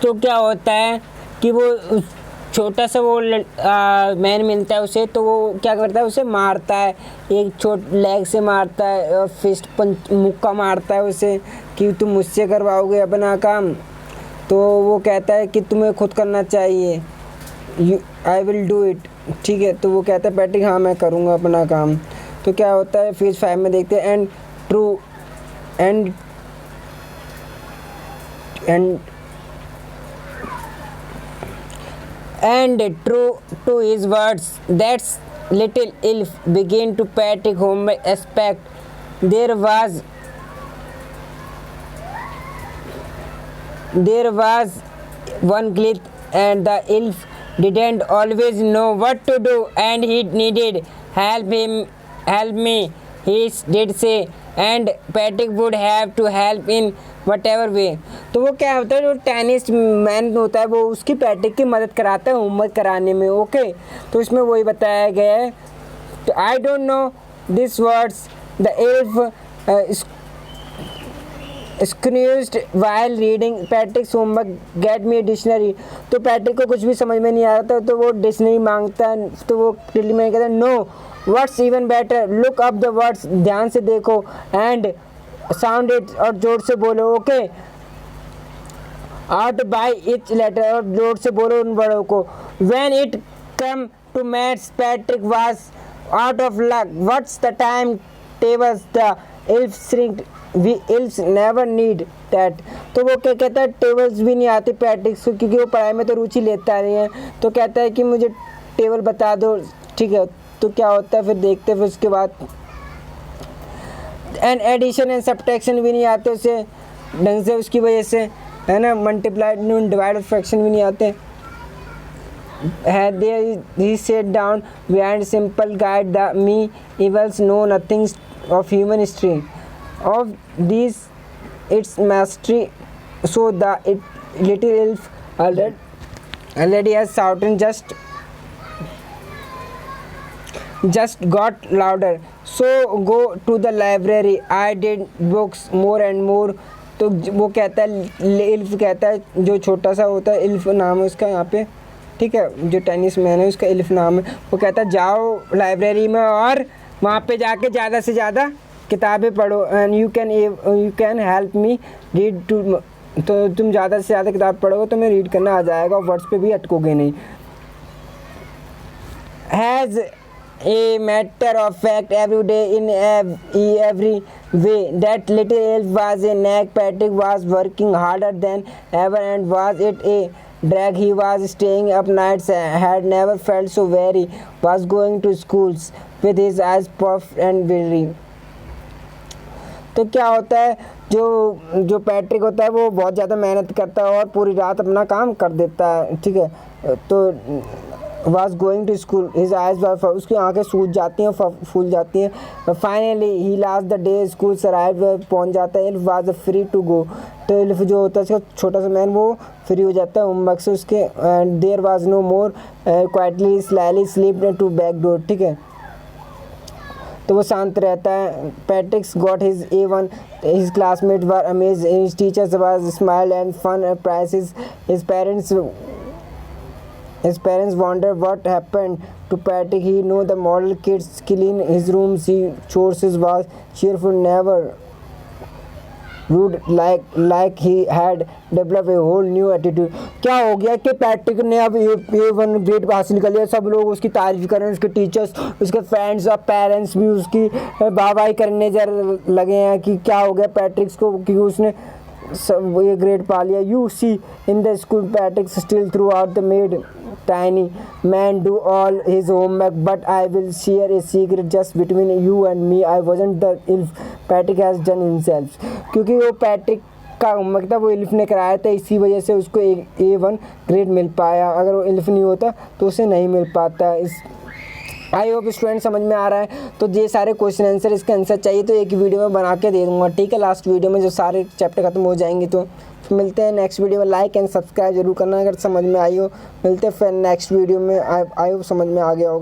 तो क्या होता है कि वो छोटा सा वो मैन मिलता है उसे, तो वो क्या करता है, उसे मारता है, एक छोट लेग से मारता है और फिस्ट पंच मुक्का मारता है उसे कि तुम मुझसे करवाओगे अपना काम। तो वो कहता है कि तुम्हें खुद करना चाहिए, आई विल डू इट। ठीक है, तो वो कहता है पैट्रिक हाँ मैं करूँगा अपना काम। तो क्या होता है फेज 5 में देखते हैं, and true and and And true to his words, that little elf began to Patrick homework aspect. There was one glitch, and the elf didn't always know what to do, and he needed help me. He did say, and Patrick would have to help in whatever way. तो वो क्या होता है, जो tennis man होता है वो उसकी पैट्रिक की मदद कराता है होमवर्क कराने में। ओके, तो इसमें वही बताया गया है। तो I don't know this words the elf screeched while reading Patrick's homework, get me dictionary. तो पैट्रिक को कुछ भी समझ में नहीं आ रहा था तो वो डिक्शनरी मांगता है। तो वो टिल्ली मैन कहता है know words even better, look up the words, ध्यान से देखो, एंड साउंड इट, और जोर से बोलो। Okay, out by each letter, और जोर से बोलो उन वर्डों को। When it come to maths Patrick was out of luck, what's the time tables, the elf shrink, we elves never need that. तो वो क्या कहता है, टेबल्स भी नहीं आती पैट्रिक को, क्योंकि वो पढ़ाई में तो रुचि लेता नहीं है। तो कहता है कि मुझे टेबल बता दो। ठीक है, तो क्या होता है फिर देखते हैं। फिर उसके बाद एंड एडिशन एंड सब्ट्रैक्शन भी नहीं आते उसे ढंग से, उसकी वजह से, है ना। मल्टीप्लाई डिवाइड और फ्रैक्शन भी नहीं आते है। There he set down behind simple guide the me evils know nothing of human history of this it's mastery, so the little elf already has shouted just got louder. So go to the library, I did books more and more. तो वो कहता है, इल्फ कहता है, जो छोटा सा होता है, इल्फ नाम है उसका यहाँ पे, ठीक है, जो टेनिस मैन है उसका इल्फ नाम है। वो कहता है जाओ लाइब्रेरी में और वहाँ पे जाके ज़्यादा से ज़्यादा किताबें पढ़ो, and you can help me read too. तो तुम ज़्यादा से ज़्यादा किताब पढ़ोगे तो मैं रीड करना आ जाएगा, वर्ड्स पे भी अटकोगे नहीं। Has a matter of fact every day in every way that little elf was a nag. Patrick was working harder than ever, and was it a drag? He was staying up nights, had never felt so weary, was going to schools with his eyes puffed and weary. तो क्या होता है, जो Patrick होता है वो बहुत ज़्यादा मेहनत करता है और पूरी रात अपना काम कर देता है। ठीक है, तो was going to school, his eyes were, उसकी आंखें सूज जाती हैं, फूल जाती हैं। Finally he last the day school arrive, पहुंच जाता है। इल्फ वाज फ्री टू गो। तो इल्फ जो होता है उसका छोटा सा मैन वो फ्री हो जाता है होमवर्क से उसके। And there was no more quietly slyly sleep to back door. ठीक है, तो वो शांत रहता है। Patrick's got his A1, his classmate were amazed, his teachers was smile and fun prices, his parents wonder what happened to Patrick. He knew the model kids clean his room, see chores, was cheerful, never rude, like he had developed a whole new attitude. क्या हो गया कि Patrick ने अब A1 grade हासिल कर लिया, सब लोग उसकी तारीफ कर रहे हैं, उसके टीचर्स, उसके फ्रेंड्स और पेरेंट्स भी उसकी वाहवाही करने लगे हैं कि क्या हो गया पैट्रिक्स को, क्योंकि उसने सब ये ग्रेड पा लिया। You see in the school Patrick still through out the made tiny man do all his homework, but I will share a secret just between you and me. I wasn't the elf Patrick has done himself. क्योंकि वो Patrick का homework था वो इल्फ ने कराया था, इसी वजह से उसको A1 ग्रेड मिल पाया। अगर वो इल्फ नहीं होता तो उसे नहीं मिल पाता। इस आई होप स्टूडेंट समझ में आ रहा है। तो ये सारे क्वेश्चन आंसर, इसका आंसर चाहिए तो एक वीडियो में बना के दे दूँगा। ठीक है, लास्ट वीडियो में जो सारे चैप्टर खत्म हो जाएंगे। तो मिलते हैं नेक्स्ट वीडियो में। लाइक एंड सब्सक्राइब जरूर करना अगर समझ में आई हो। मिलते हैं फिर नेक्स्ट वीडियो में। आई होप समझ में आ गया हो।